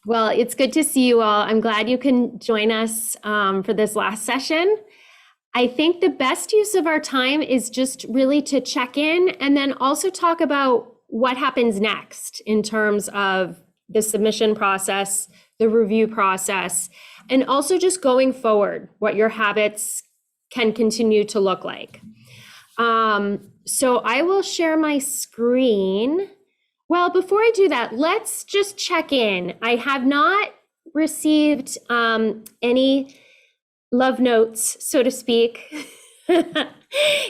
Well, it's good to see you all. I'm glad you can join us for this last session. I think the best use of our time is just really to check in and then also talk about what happens next in terms of the submission process, the review process, and also just going forward, what your habits can continue to look like. So I will share my screen. Well, before I do that, let's just check in. I have not received any love notes, so to speak,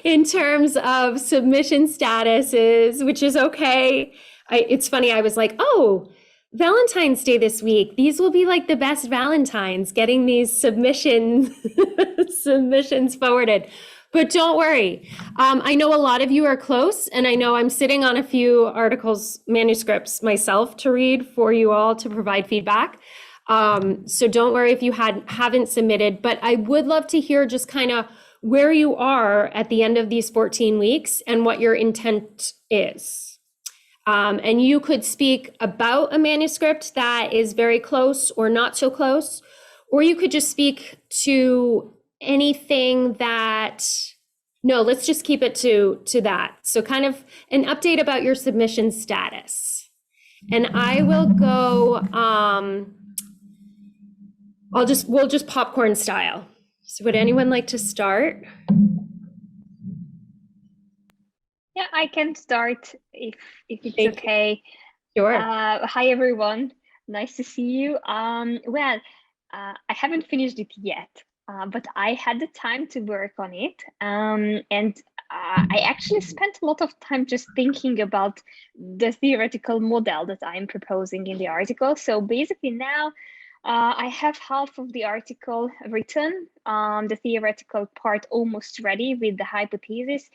in terms of submission statuses, which is okay. It's funny, I was like, oh, Valentine's Day this week. These will be like the best Valentines, getting these submissions forwarded. But don't worry. I know a lot of you are close, and I know I'm sitting on a few articles, manuscripts myself to read for you all to provide feedback. So don't worry if you haven't submitted, but I would love to hear just kind of where you are at the end of these 14 weeks and what your intent is. And you could speak about a manuscript that is very close or not so close, or you could just speak to anything that, no, let's just keep it to that. So kind of an update about your submission status. And I will go, we'll just popcorn style. So would anyone like to start? Yeah, I can start if it's okay. Sure. Hi everyone, nice to see you. Well, I haven't finished it yet, but I had the time to work on it, and I actually spent a lot of time just thinking about the theoretical model that I'm proposing in the article. So basically now I have half of the article written, the theoretical part almost ready with the hypothesis.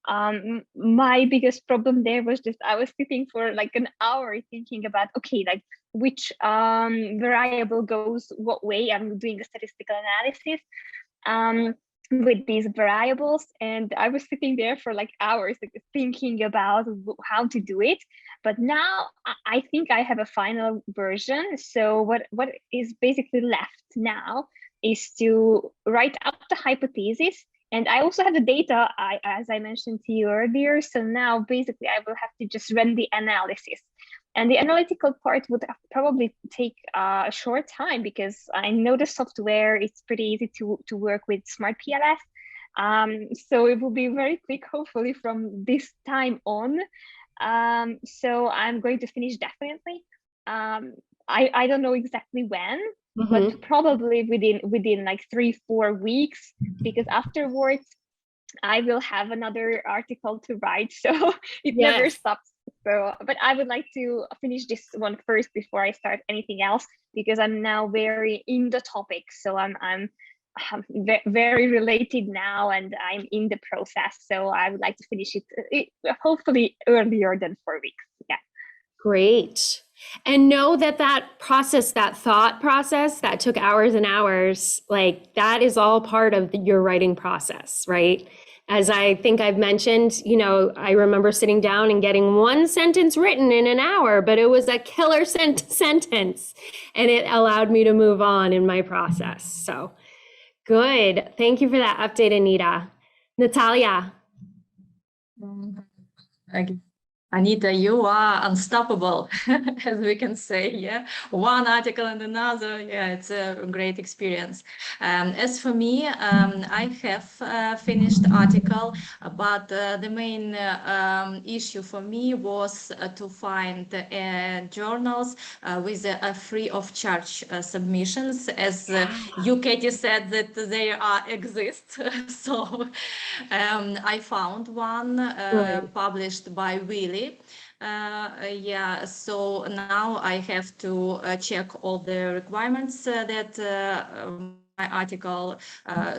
My biggest problem there was just I was sitting for like an hour thinking about, okay, like which variable goes what way. I'm doing a statistical analysis with these variables, and I was sitting there for like hours like, thinking about how to do it. But now I think I have a final version. So what is basically left now is to write up the hypothesis. And I also have the data, as I mentioned to you earlier. So now basically I will have to just run the analysis. And the analytical part would probably take a short time because I know the software, it's pretty easy to work with SmartPLS. So it will be very quick, hopefully from this time on. So I'm going to finish definitely. I don't know exactly when, but probably within like 3-4 weeks, because afterwards I will have another article to write, so it never stops. So, but I would like to finish this one first before I start anything else, because I'm now very in the topic. So I'm very related now, and I'm in the process. So I would like to finish it hopefully earlier than 4 weeks. Yeah. Great. And know that that process, that thought process that took hours and hours, like that is all part of your writing process, right? As I think I've mentioned, you know, I remember sitting down and getting one sentence written in an hour, but it was a killer sentence, and it allowed me to move on in my process. So good. Thank you for that update, Anita. Natalia. Anita, you are unstoppable, as we can say. Yeah, one article and another. Yeah, it's a great experience. As for me, I have finished article, but the main issue for me was to find journals with free of charge submissions. As you, Katie, said that they exist. So I found one published by Willy. Yeah, so now I have to check all the requirements that article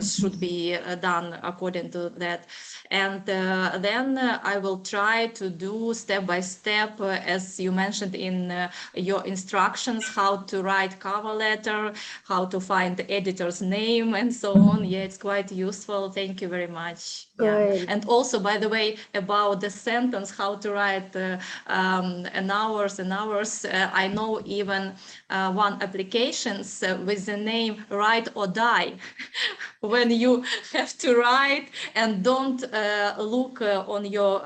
should be done according to that. And then I will try to do step by step, as you mentioned in your instructions, how to write cover letter, how to find the editor's name, and so on. Yeah, it's quite useful. Thank you very much. Good. And also, by the way, about the sentence, how to write an hours and hours. I know even one applications with the name Write or Die. When you have to write and don't look on your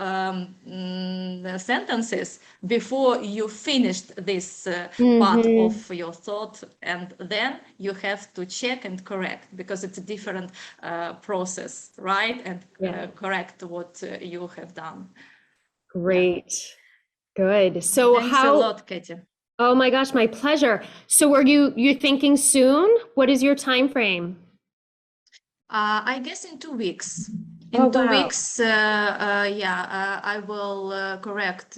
sentences before you finished this part of your thought, and then you have to check and correct, because it's a different process, right? And correct what you have done. Great. Good. So Thanks a lot, Katie. Oh my gosh, my pleasure. So are you thinking soon? What is your time frame? I guess in 2 weeks. In 2 weeks, I will correct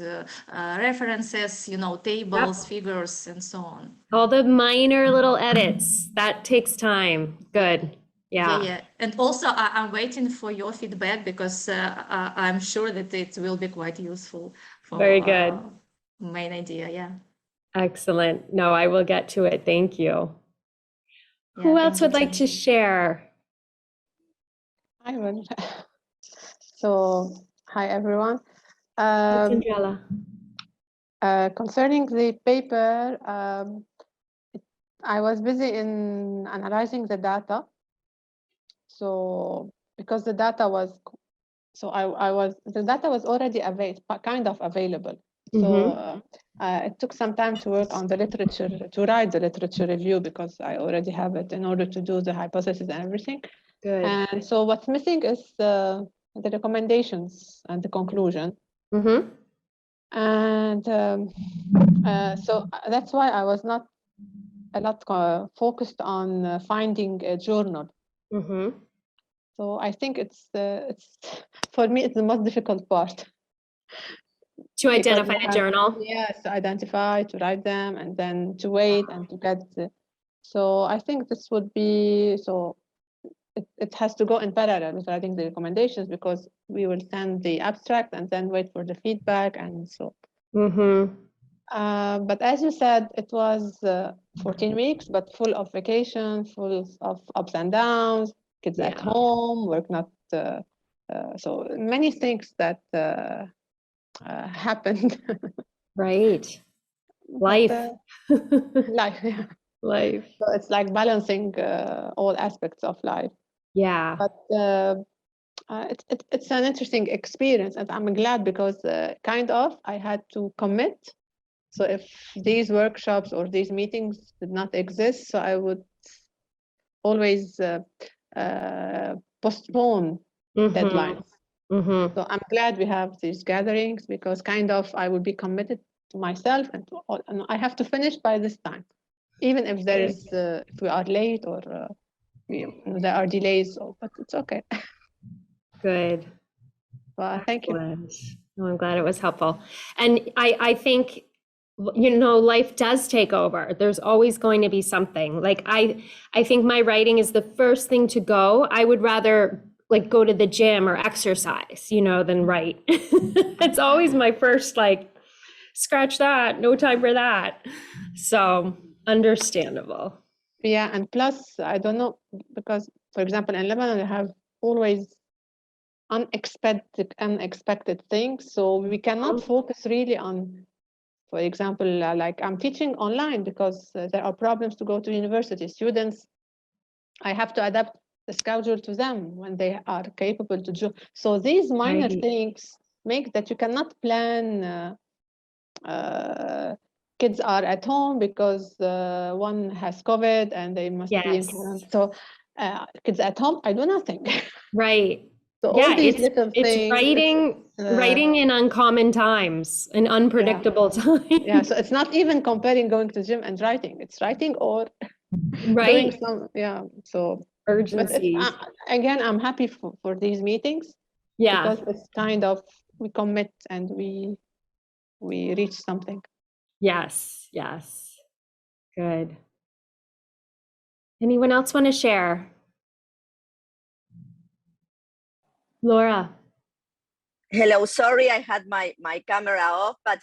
references, tables, figures, and so on. All the minor little edits, that takes time. Good. Yeah. And also, I'm waiting for your feedback, because I'm sure that it will be quite useful for Very good. main idea. Yeah. Excellent. No, I will get to it. Thank you. Who else would like to share? I will. So, hi everyone. Andrella. Concerning the paper, I was busy in analyzing the data. So, because the data was, the data was already kind of available. So it took some time to work on the literature, to write the literature review, because I already have it in order to do the hypothesis and everything. Good. And so what's missing is the recommendations and the conclusion. And so that's why I was not a lot focused on finding a journal. So I think it's for me, it's the most difficult part. To identify a journal? Yes, to identify, to write them, and then to wait and to get so I think this would be, so it has to go in parallel with writing the recommendations, because we will send the abstract and then wait for the feedback, and so. But as you said, it was 14 weeks, but full of vacation, full of ups and downs, kids at home, work not, so many things that happened. Right. Life. Life, yeah. Life. So it's like balancing all aspects of life. Yeah. But it's an interesting experience, and I'm glad, because I had to commit. So if these workshops or these meetings did not exist, so I would always postpone deadlines. So I'm glad we have these gatherings, because I would be committed to myself, and I have to finish by this time, even if there is if we are late, or there are delays, but it's okay. Good. Well, thank you. Oh, I'm glad it was helpful. And I think, life does take over. There's always going to be something. Like I think my writing is the first thing to go. I would rather go to the gym or exercise, than write. It's always my first, scratch that, no time for that. So understandable. Yeah, and plus, I don't know, because, for example, in Lebanon, we have always unexpected things. So we cannot focus really on, for example, like I'm teaching online, because there are problems to go to university. Students, I have to adapt the schedule to them when they are capable to do. So these minor things make that you cannot plan. Kids are at home because one has COVID and they must be in quarantine. So kids at home, I do nothing. Right. So all these little things. It's writing in uncommon times, in unpredictable times. Yeah, so it's not even comparing going to gym and writing. It's writing or doing some, so urgency. Again, I'm happy for these meetings. Yeah. Because it's kind of, we commit and we reach something. Yes. Good. Anyone else want to share? Laura. Hello, sorry I had my camera off, but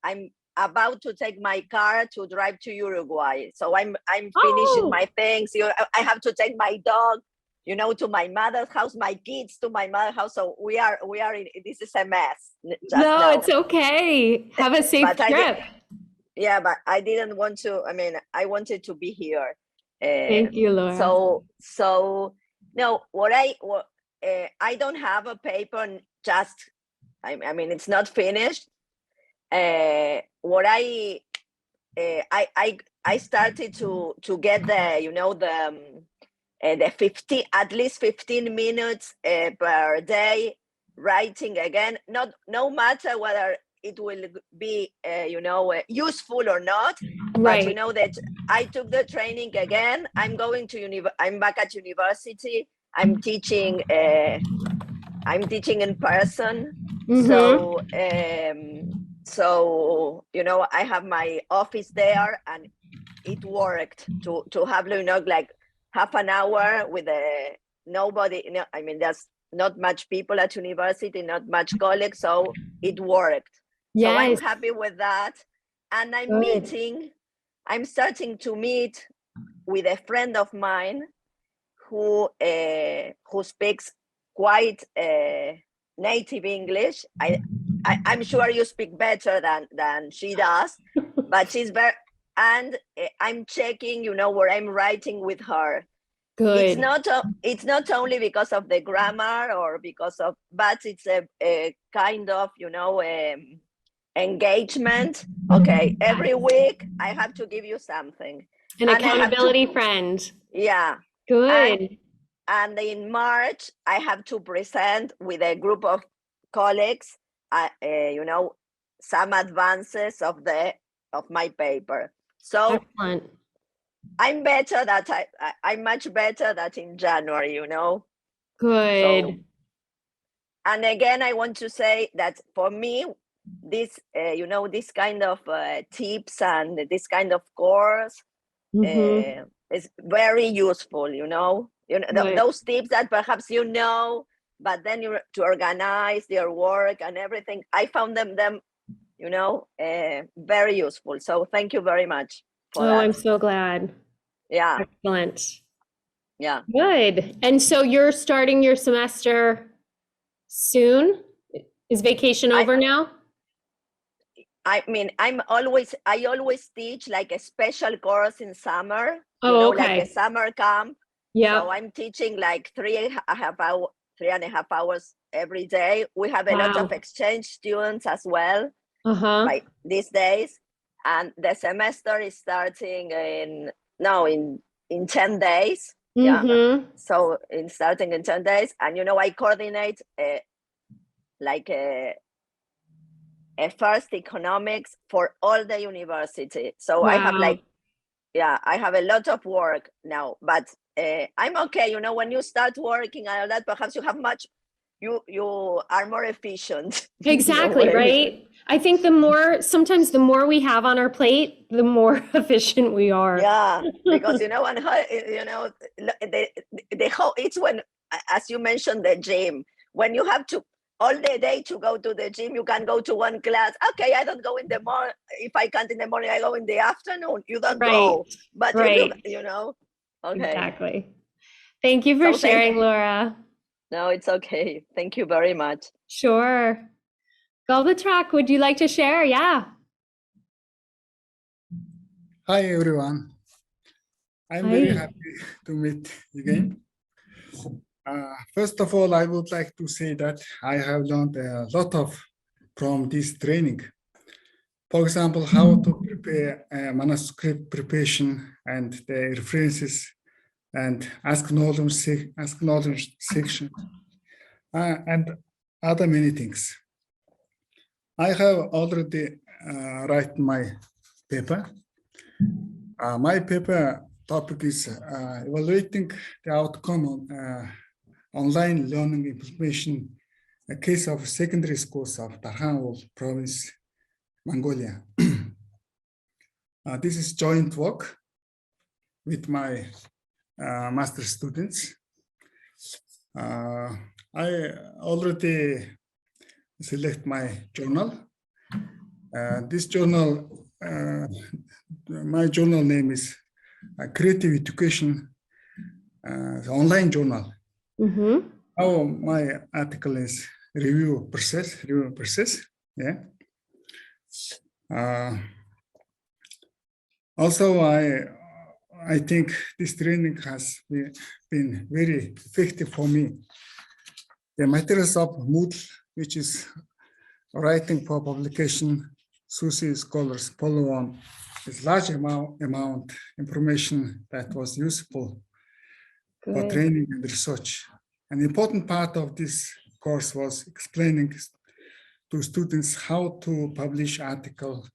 I'm about to take my car to drive to Uruguay. So I'm finishing Oh. my things. I have to take my dog, to my mother's house, my kids to my mother's house. So we are in, this is a mess. Just No, now. it's okay. Have a safe But trip. Yeah, but I didn't want to. I mean, I wanted to be here. Thank you, Laura. So no, I don't have a paper. Just, I mean, it's not finished. What I started to get the 50, at least 15 minutes per day writing again. No matter whether it will be useful or not, Right. but you know that I took the training again. I'm going to I'm back at university. I'm teaching in person. Mhm. So I have my office there, and it worked to have like half an hour with nobody. I mean, there's not much people at university, not much colleagues, so it worked. So I'm Yes. happy with that. And Good. I'm starting to meet with a friend of mine who speaks quite native English. I'm sure you speak better than she does, but she's very, and I'm checking, where I'm writing with her. Good. It's not only because of the grammar or because of, but it's a kind of, engagement. Okay, every week I have to give you something. An And I have to- accountability friend. Yeah. Good. And in March, I have to present with a group of colleagues, some advances of my paper. So Excellent. I'm better that I'm much better than in January, Good. So, and again, I want to say that for me, this, this kind of tips and this kind of course Mhm. is very useful, Good. those tips that perhaps but then you to organize your work and everything. I found them very useful. So thank you very much for Oh, that. I'm so glad. Yeah, Excellent. yeah. Good. And so you're starting your semester soon? Is vacation over now? I mean, I always teach like a special course in summer, Oh, like okay. a summer camp. Yeah. So I'm teaching like 3.5 hours every day. We have a lot Wow. of exchange students as well, Uh-huh. like these days. And the semester is starting in 10 days. Yeah. Mhm. So starting in 10 days. And I coordinate a first economics for all the university. So I have Wow. I have a lot of work now, but I'm okay. When you start working and all that, perhaps you have you are more efficient. Exactly, right? I think sometimes the more we have on our plate, the more efficient we are. Yeah, because the whole, it's when, as you mentioned, the gym, when you have to all the day to go to the gym, you can go to one class. Okay, I don't go in the morning. If I can't in the morning, I go in the afternoon. You don't go. But right. Okay. Exactly. Thank you for sharing, Laura. No, it's okay. Thank you very much. Sure. Galbatrack, would you like to share? Yeah. Hi, everyone. I'm very happy to meet again. First of all, I would like to say that I have learned a lot from this training. For example, how to prepare a manuscript preparation and the references and ask knowledge section and other many things. I have already written my paper. My paper topic is evaluating the outcome of online learning implementation, a case of secondary schools of Tarhan province, Mongolia. This is joint work with my master students. I already select my journal. This journal, my journal name is Creative Education, the online journal. Mm-hmm. How my article is review process. Yeah. Also, I think this training has been very effective for me. The materials of Moodle, which is writing for publication, SUSE scholars follow on is large amount information that was useful for Good. training and research. An important part of this course was explaining to students how to publish articles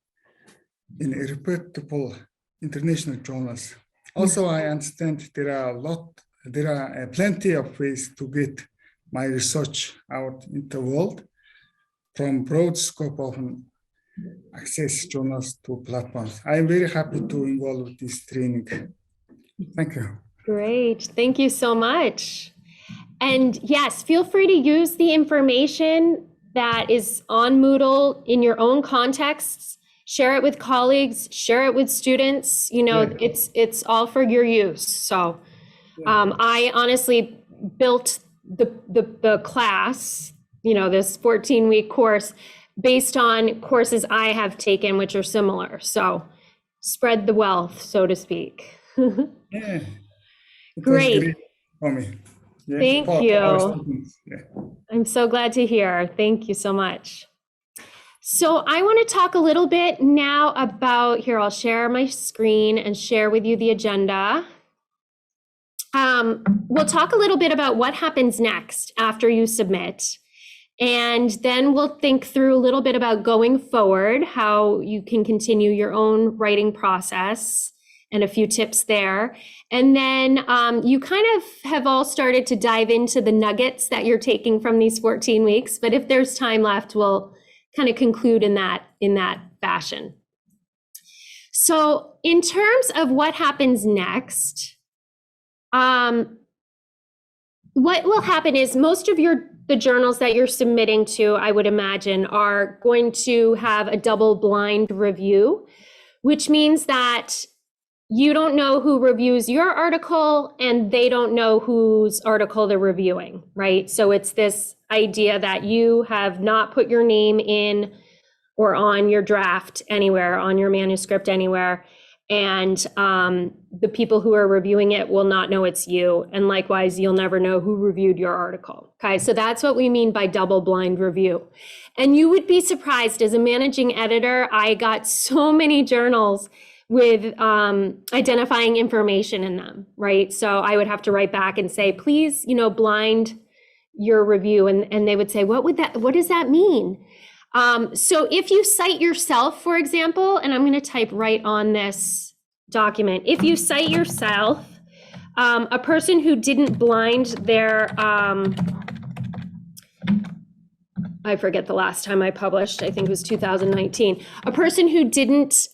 in reputable international journals. Also, I understand there are plenty of ways to get my research out in the world, from broad scope of access journals to platforms. I'm very happy to involve with this training. Thank you. Great. Thank you so much. And yes, feel free to use the information that is on Moodle in your own contexts. Share it with colleagues, share it with students. You know, Yeah. it's all for your use. So I honestly built the class, you know, this 14-week course based on courses I have taken, which are similar. So spread the wealth, so to speak. Yeah. It Great. was great for me. Yeah, Thank for our you. students. Yeah. I'm so glad to hear. Thank you so much. So I want to talk a little bit now about, here, I'll share my screen and share with you the agenda. We'll talk a little bit about what happens next after you submit. And then we'll think through a little bit about going forward, how you can continue your own writing process and a few tips there. And then you kind of have all started to dive into the nuggets that you're taking from these 14 weeks. But if there's time left, we'll kind of conclude in that fashion. So in terms of what happens next, what will happen is most of the journals that you're submitting to, I would imagine, are going to have a double-blind review, which means that you don't know who reviews your article and they don't know whose article they're reviewing, right? So it's this idea that you have not put your name in or on your draft anywhere, on your manuscript anywhere. And the people who are reviewing it will not know it's you. And likewise, you'll never know who reviewed your article. Okay, so that's what we mean by double-blind review. And you would be surprised, as a managing editor, I got so many journals with identifying information in them, right? So I would have to write back and say, please, you know, blind your review. And they would say, what does that mean? So if you cite yourself, for example, and I'm going to type right on this document, if you cite yourself, a person who didn't blind their, I forget the last time I published, I think it was 2019, a person who didn't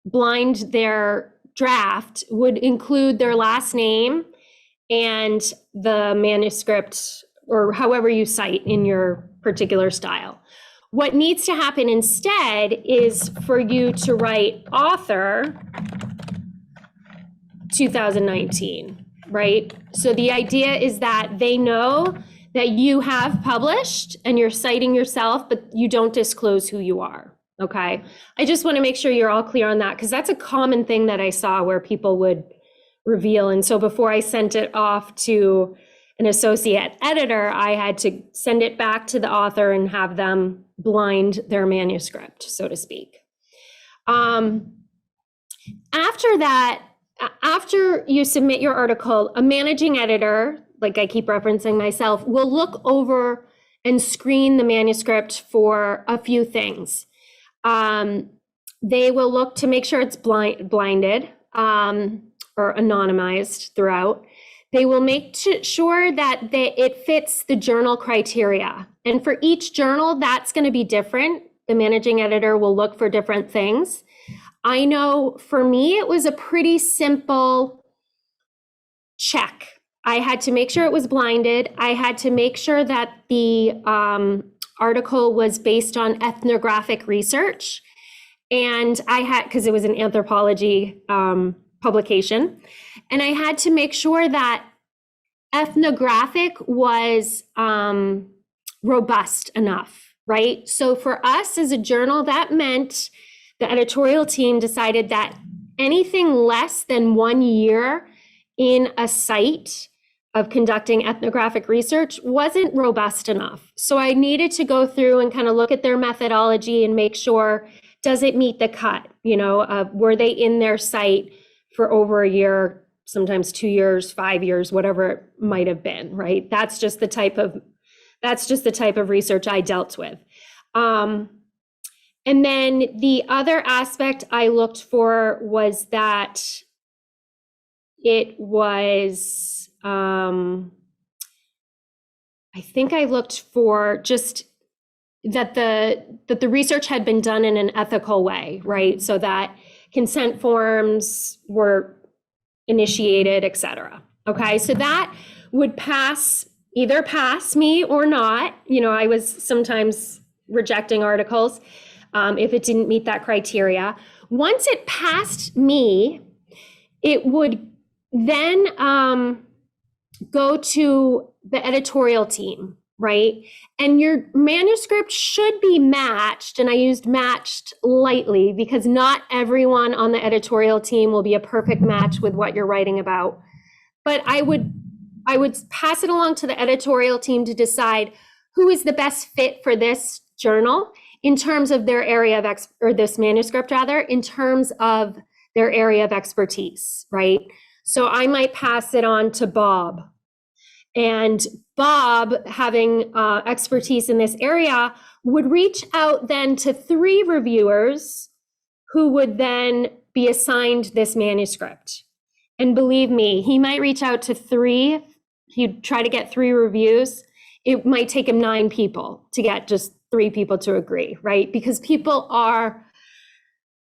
blind their draft would include their last name and the manuscript, or however you cite in your particular style. What needs to happen instead is for you to write author 2019, right? So the idea is that they know that you have published and you're citing yourself, but you don't disclose who you are. Okay, I just want to make sure you're all clear on that, because that's a common thing that I saw where people would reveal. And so before I sent it off to an associate editor, I had to send it back to the author and have them blind their manuscript, so to speak. After that, after you submit your article, a managing editor, like I keep referencing myself, will look over and screen the manuscript for a few things. They will look to make sure it's blinded or anonymized throughout. They will make sure that it fits the journal criteria. And for each journal, that's going to be different. The managing editor will look for different things. I know for me, it was a pretty simple check. I had to make sure it was blinded. I had to make sure that the article was based on ethnographic research. And I had, because it was an anthropology publication, and I had to make sure that ethnographic was robust enough, right? So for us as a journal, that meant the editorial team decided that anything less than 1 year in a site of conducting ethnographic research wasn't robust enough. So I needed to go through and kind of look at their methodology and make sure, does it meet the cut? You know, were they in their site for over a year, sometimes 2 years, 5 years, whatever it might have been, right? That's just the type of research I dealt with. And then the other aspect I looked for was that it was, I think I looked for just that the research had been done in an ethical way, right? So that consent forms were initiated, et cetera. Okay, so that would either pass me or not. You know, I was sometimes rejecting articles if it didn't meet that criteria. Once it passed me, it would then go to the editorial team, right? And your manuscript should be matched, and I used matched lightly because not everyone on the editorial team will be a perfect match with what you're writing about. But I would pass it along to the editorial team to decide who is the best fit for this journal in terms of their area of or this manuscript rather, in terms of their area of expertise, right? So I might pass it on to Bob. And Bob, having expertise in this area, would reach out then to 3 reviewers who would then be assigned this manuscript. And believe me, he might reach out to 3. He'd try to get 3 reviews. It might take him 9 people to get just 3 people to agree, right? Because people are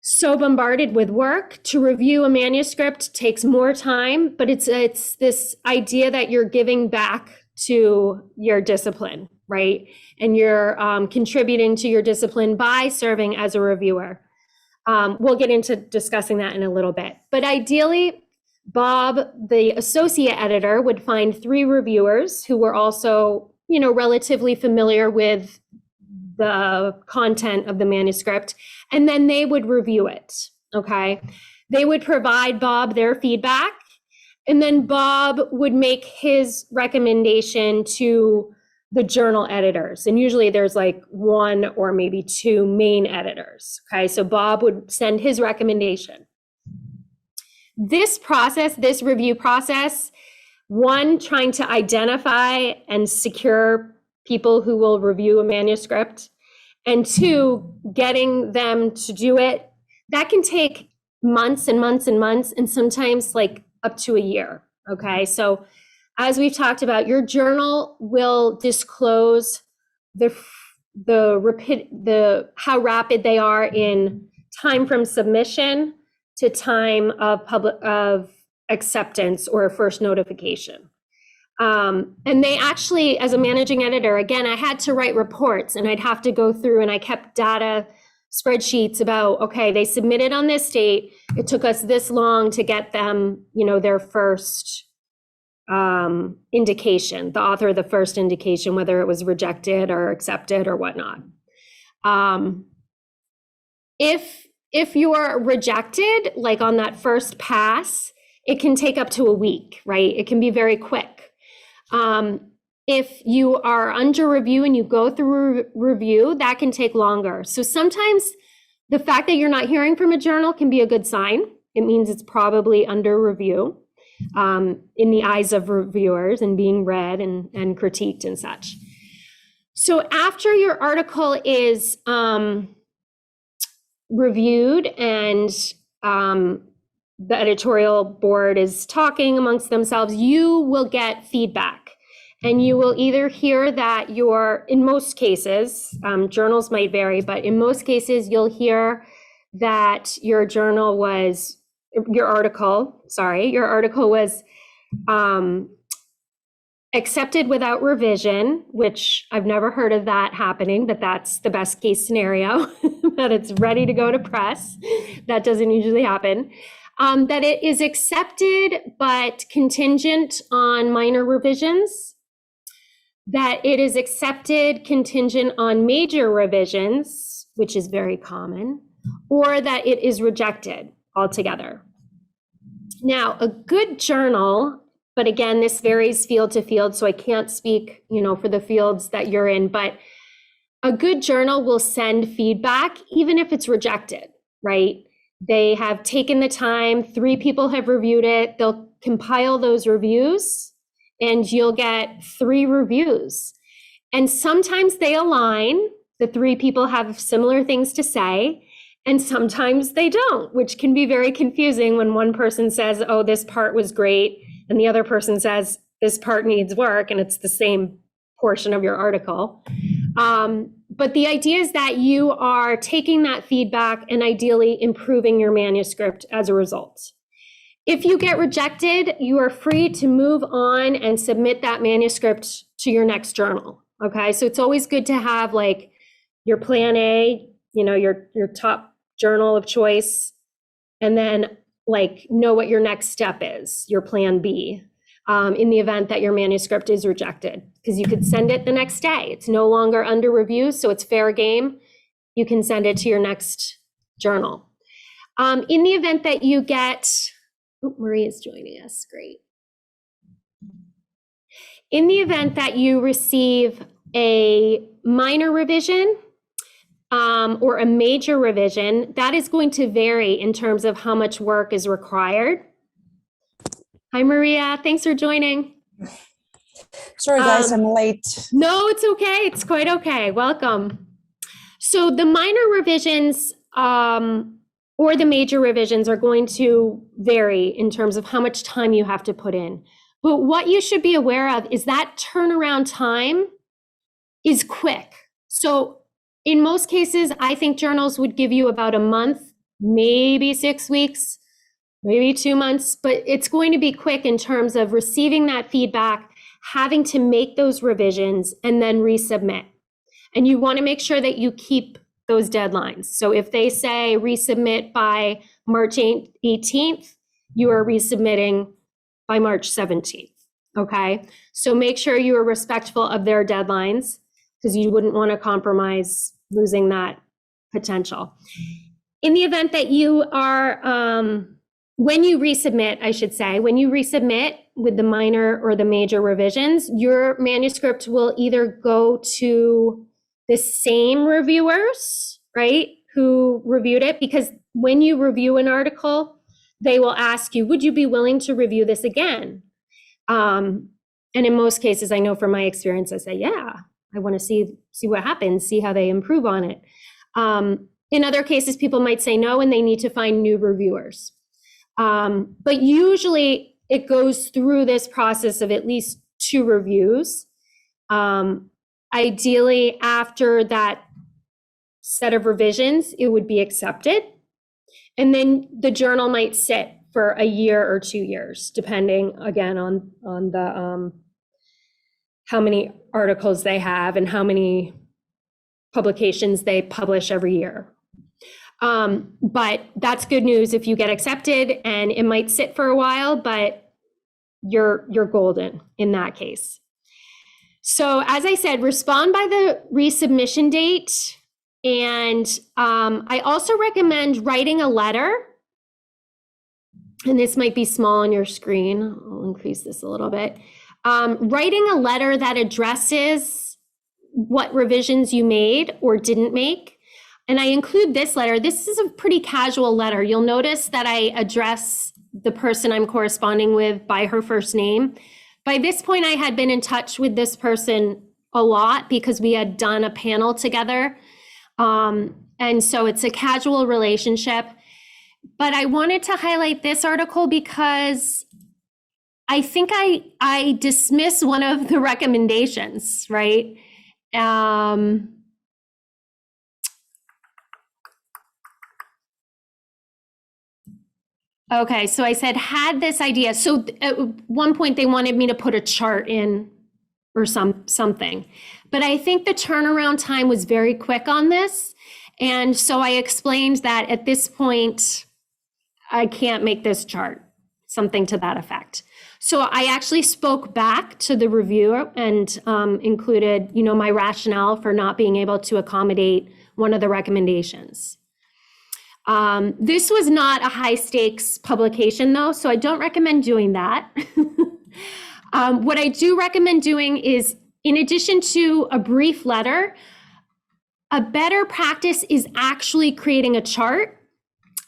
so bombarded with work. To review a manuscript takes more time, but it's this idea that you're giving back to your discipline, right? And you're contributing to your discipline by serving as a reviewer. We'll get into discussing that in a little bit. But ideally, Bob, the associate editor, would find 3 reviewers who were also, you know, relatively familiar with the content of the manuscript, and then they would review it, okay? They would provide Bob their feedback, and then Bob would make his recommendation to the journal editors. And usually there's like 1 or maybe 2 main editors, okay? So Bob would send his recommendation. This process, this review process, 1, trying to identify and secure people who will review a manuscript, and 2, getting them to do it, that can take months and months and months, and sometimes like up to a year, okay? So as we've talked about, your journal will disclose how rapid they are in time from submission to time of acceptance or first notification. And they actually, as a managing editor, again, I had to write reports, and I'd have to go through, and I kept data spreadsheets about, okay, they submitted on this date. It took us this long to get them, you know, their first indication, the author of the first indication, whether it was rejected or accepted or whatnot. If you're rejected, like on that first pass, it can take up to a week, right? It can be very quick. If you are under review and you go through review, that can take longer. So sometimes the fact that you're not hearing from a journal can be a good sign. It means it's probably under review in the eyes of reviewers and being read and critiqued and such. So after your article is reviewed and the editorial board is talking amongst themselves, you will get feedback. And you will either hear that in most cases, journals might vary, but in most cases, you'll hear that your article was Accepted without revision, which I've never heard of that happening, but that's the best case scenario, that it's ready to go to press. That doesn't usually happen. That it is accepted but contingent on minor revisions. That it is accepted contingent on major revisions, which is very common, or that it is rejected altogether. Now, a good journal, but again, this varies field to field, so I can't speak, for the fields that you're in, but a good journal will send feedback, even if it's rejected, right? They have taken the time, 3 people have reviewed it, they'll compile those reviews, and you'll get 3 reviews. And sometimes they align, the 3 people have similar things to say, and sometimes they don't, which can be very confusing when one person says, oh, this part was great, and the other person says, this part needs work, and it's the same portion of your article. But the idea is that you are taking that feedback and ideally improving your manuscript as a result. If you get rejected, you are free to move on and submit that manuscript to your next journal, okay? So it's always good to have like your plan A, your top journal of choice, and then like know what your next step is, your plan B, in the event that your manuscript is rejected, because you could send it the next day. It's no longer under review, so it's fair game. You can send it to your next journal. In the event that you get, Marie is joining us, great. In the event that you receive a minor revision, or a major revision, that is going to vary in terms of how much work is required. Hi, Maria. Thanks for joining. Sorry, guys, I'm late. No, it's okay. It's quite okay. Welcome. So the minor revisions or the major revisions are going to vary in terms of how much time you have to put in. But what you should be aware of is that turnaround time is quick. So in most cases, I think journals would give you about a month, maybe 6 weeks, maybe 2 months, but it's going to be quick in terms of receiving that feedback, having to make those revisions, and then resubmit. And you want to make sure that you keep those deadlines. So if they say resubmit by March 18th, you are resubmitting by March 17th, okay? So make sure you are respectful of their deadlines, because you wouldn't want to compromise losing that potential. In the event that you are, when you resubmit, I should say, when you resubmit with the minor or the major revisions, your manuscript will either go to the same reviewers, right, who reviewed it, because when you review an article, they will ask you, would you be willing to review this again? And in most cases, I know from my experience, I say, yeah, I want to see what happens, see how they improve on it. In other cases, people might say no, and they need to find new reviewers. But usually it goes through this process of at least 2 reviews. Ideally, after that set of revisions, it would be accepted. And then the journal might sit for a year or 2 years, depending, again, on the how many articles they have and how many publications they publish every year. But that's good news if you get accepted, and it might sit for a while, but you're golden in that case. So as I said, respond by the resubmission date. And I also recommend writing a letter. And this might be small on your screen. I'll increase this a little bit. Writing a letter that addresses what revisions you made or didn't make. And I include this letter. This is a pretty casual letter. You'll notice that I address the person I'm corresponding with by her first name. By this point, I had been in touch with this person a lot because we had done a panel together. And so it's a casual relationship. But I wanted to highlight this article because I think I dismiss one of the recommendations, right? Okay, so I said had this idea. So at one point they wanted me to put a chart in or something. But I think the turnaround time was very quick on this. And so I explained that at this point, I can't make this chart, something to that effect. So I actually spoke back to the reviewer and included, my rationale for not being able to accommodate one of the recommendations. This was not a high stakes publication though, so I don't recommend doing that. What I do recommend doing is, in addition to a brief letter, a better practice is actually creating a chart.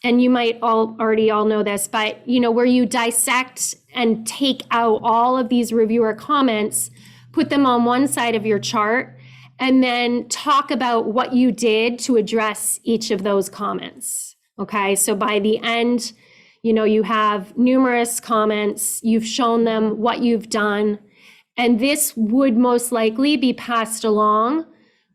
And you might already know this, but where you dissect and take out all of these reviewer comments, put them on one side of your chart, and then talk about what you did to address each of those comments. Okay, so by the end, you have numerous comments, you've shown them what you've done, and this would most likely be passed along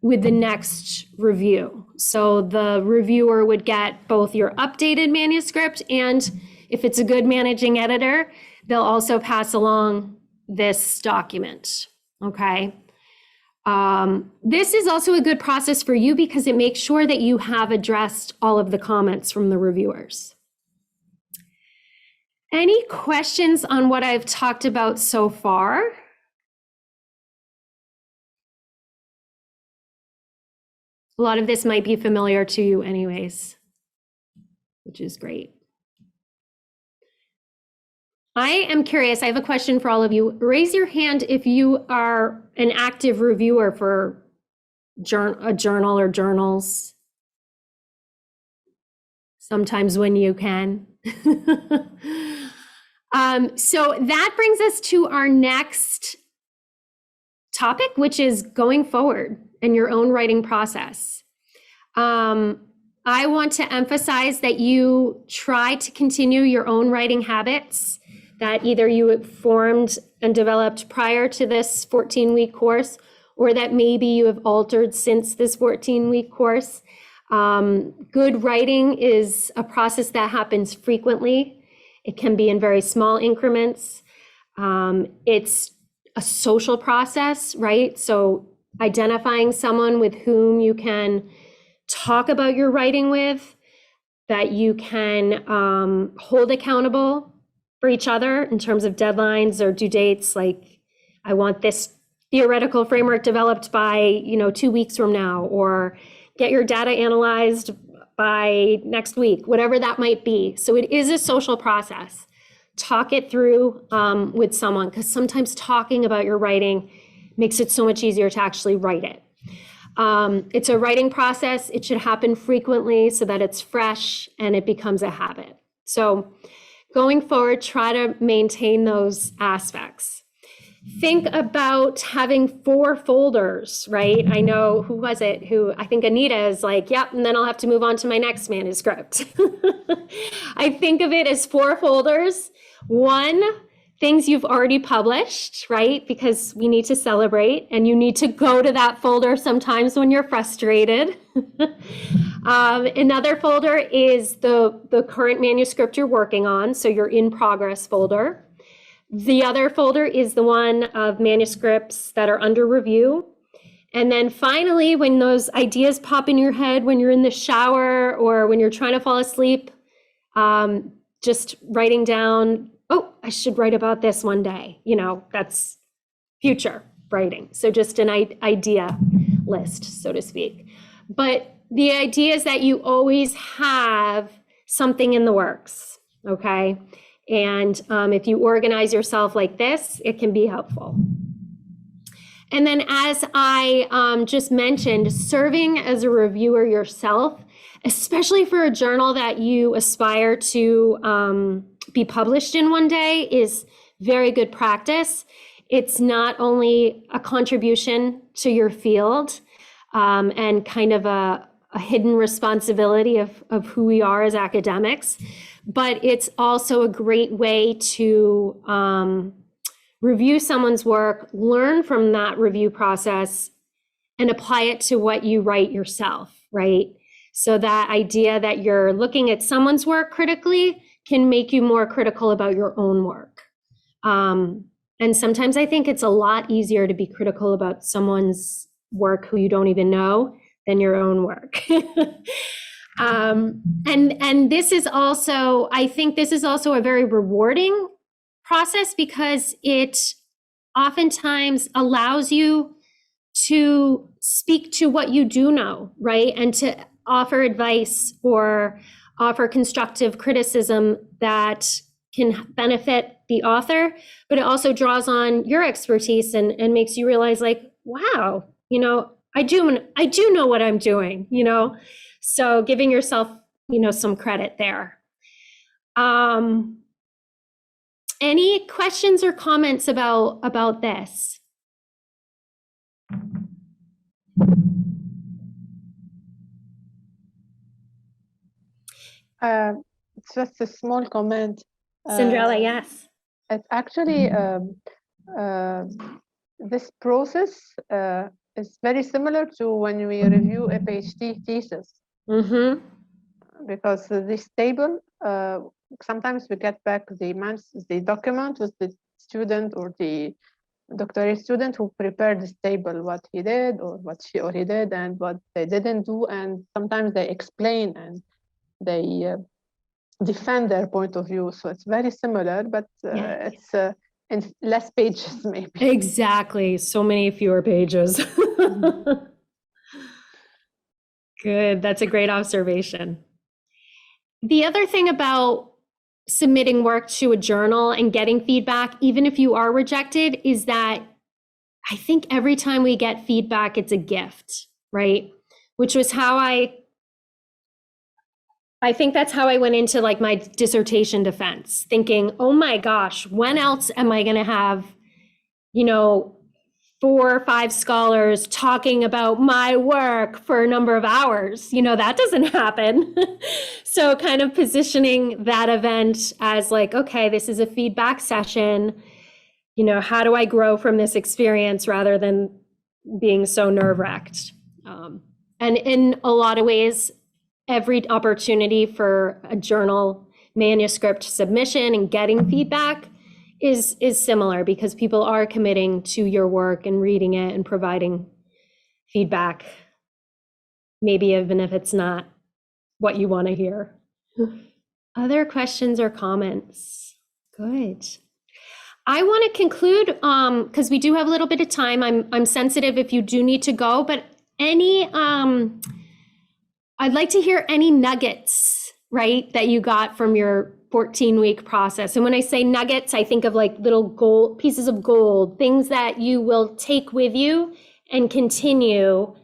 with the next review. So the reviewer would get both your updated manuscript, and if it's a good managing editor, they'll also pass along this document, okay? This is also a good process for you because it makes sure that you have addressed all of the comments from the reviewers. Any questions on what I've talked about so far? A lot of this might be familiar to you anyways, which is great. I am curious, I have a question for all of you. Raise your hand if you are an active reviewer for a journal or journals. Sometimes when you can. So that brings us to our next topic, which is going forward in your own writing process. I want to emphasize that you try to continue your own writing habits that either you formed and developed prior to this 14-week course, or that maybe you have altered since this 14-week course. Good writing is a process that happens frequently. It can be in very small increments. It's a social process, right? So identifying someone with whom you can talk about your writing with, that you can hold accountable for each other in terms of deadlines or due dates. Like, I want this theoretical framework developed by 2 weeks from now, or get your data analyzed by next week, whatever that might be. So it is a social process. Talk it through with someone, because sometimes talking about your writing makes it so much easier to actually write it. It's a writing process. It should happen frequently so that it's fresh and it becomes a habit. So going forward, try to maintain those aspects. Think about having 4 folders, right? I know, who was it? I think Anita is like, yep, and then I'll have to move on to my next manuscript. I think of it as 4 folders. 1, things you've already published, right? Because we need to celebrate, and you need to go to that folder sometimes when you're frustrated. Another folder is the current manuscript you're working on, so your in progress folder. The other folder is the one of manuscripts that are under review. And then finally, when those ideas pop in your head, when you're in the shower or when you're trying to fall asleep, just writing down, oh, I should write about this one day. That's future writing. So just an idea list, so to speak. But the idea is that you always have something in the works, okay? And if you organize yourself like this, it can be helpful. And then, as I just mentioned, serving as a reviewer yourself, especially for a journal that you aspire to be published in one day, is very good practice. It's not only a contribution to your field and kind of a hidden responsibility of who we are as academics, but it's also a great way to review someone's work, learn from that review process, and apply it to what you write yourself, right? So that idea that you're looking at someone's work critically can make you more critical about your own work. And sometimes I think it's a lot easier to be critical about someone's work who you don't even know than your own work. And this is also, I think this is also a very rewarding process because it oftentimes allows you to speak to what you do know, right? And to offer advice or offer constructive criticism that can benefit the author, but it also draws on your expertise and makes you realize like, wow, you know, I do know what I'm doing, you know? So giving yourself, you know, some credit there. Any questions or comments about this? It's just a small comment. Cinderella, yes. It actually, this process is very similar to when we review a PhD thesis. Mm-hmm. Because this table, sometimes we get back the document with the student or the doctorate student who prepared this table, what he did or what she or he did and what they didn't do. And sometimes they explain and they defend their point of view. So it's very similar, but Yeah. it's in less pages maybe. Exactly. So many fewer pages. Good. That's a great observation. The other thing about submitting work to a journal and getting feedback, even if you are rejected, is that I think every time we get feedback, it's a gift, right? Which was how I think that's how I went into like my dissertation defense, thinking, oh my gosh, when else am I going to have, you know, 4 or 5 scholars talking about my work for a number of hours? You know, that doesn't happen. So kind of positioning that event as like, okay, this is a feedback session. You know, how do I grow from this experience rather than being so nerve-wracked? And in a lot of ways, every opportunity for a journal manuscript submission and getting feedback is similar because people are committing to your work and reading it and providing feedback, maybe even if it's not what you want to hear. Other questions or comments? Good. I want to conclude because we do have a little bit of time. I'm sensitive if you do need to go, but I'd like to hear any nuggets, right, that you got from your 14-week process. And when I say nuggets, I think of like little gold pieces of gold, things that you will take with you and continue,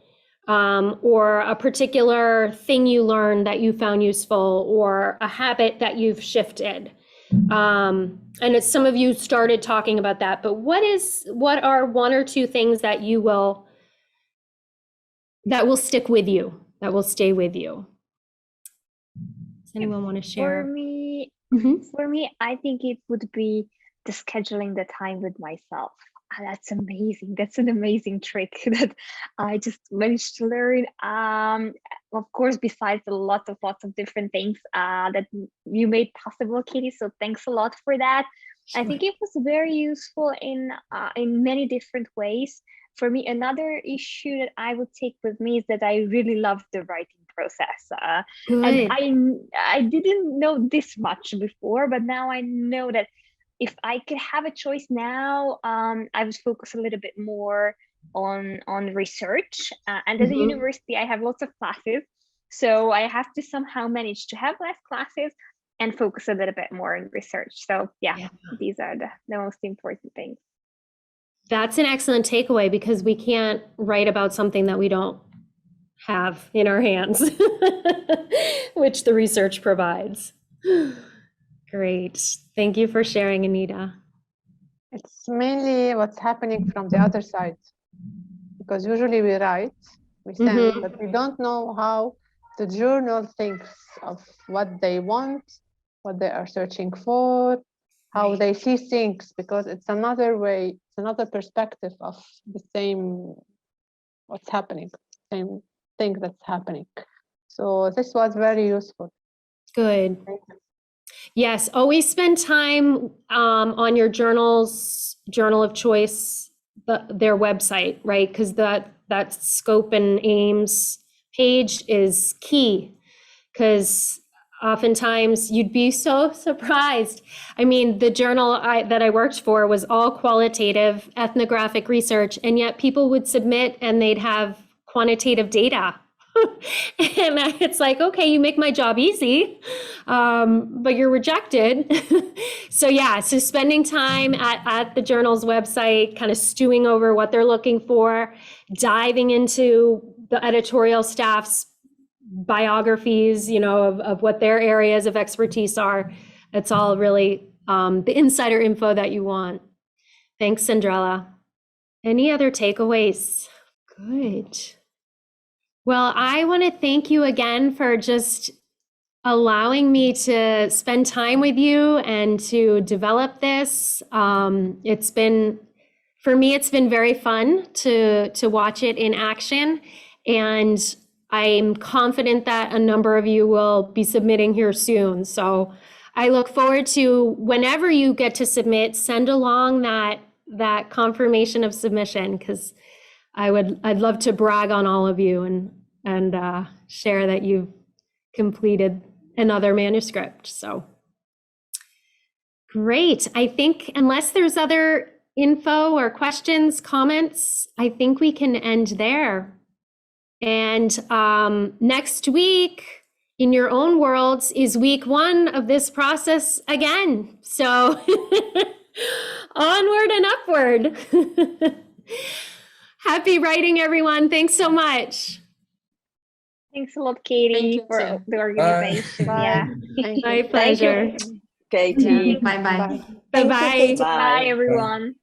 or a particular thing you learned that you found useful, or a habit that you've shifted. And it's, some of you started talking about that, but what are 1 or 2 things that will stick with you, that will stay with you? Does anyone want to share? For me, I think it would be the scheduling the time with myself. That's amazing. That's an amazing trick that I just managed to learn. Of course, besides lots of different things that you made possible, Katie. So thanks a lot for that. Sure. I think it was very useful in many different ways. For me, another issue that I would take with me is that I really loved the writing process. And I didn't know this much before, but now I know that if I could have a choice now, I would focus a little bit more on research. And at the university, I have lots of classes. So I have to somehow manage to have less classes and focus a little bit more on research. So yeah. These are the most important things. That's an excellent takeaway because we can't write about something that we don't have in our hands, which the research provides. Great. Thank you for sharing, Anita. It's mainly what's happening from the other side, because usually we write, we send, but we don't know how the journal thinks of what they want, what they are searching for, how they see things, because it's another way, it's another perspective of the same, what's happening, same thing that's happening. So this was very useful. Good. Yes, always spend time on your journal of choice, their website, right? Because that scope and aims page is key. Because oftentimes you'd be so surprised. I mean, the journal that I worked for was all qualitative ethnographic research, and yet people would submit and they'd have quantitative data. And it's like, okay, you make my job easy, but you're rejected. So yeah, so spending time at the journal's website, kind of stewing over what they're looking for, diving into the editorial staff's biographies, of what their areas of expertise are. It's all really the insider info that you want. Thanks, Cinderella. Any other takeaways? Good. Well, I want to thank you again for just allowing me to spend time with you and to develop this. It's been very fun to watch it in action, and I'm confident that a number of you will be submitting here soon. So I look forward to whenever you get to submit, send along that confirmation of submission, because I'd love to brag on all of you and share that you've completed another manuscript. So great. I think unless there's other info or questions, comments, I think we can end there. And next week, in your own worlds, is week 1 of this process again. So onward and upward. Happy writing, everyone. Thanks so much. Thanks a lot, Katie, Thank you, for too. the organization. Yeah. Thank you. My pleasure. Katie. Bye-bye. Bye. Thank you, Bye-bye. Katie. Bye, everyone.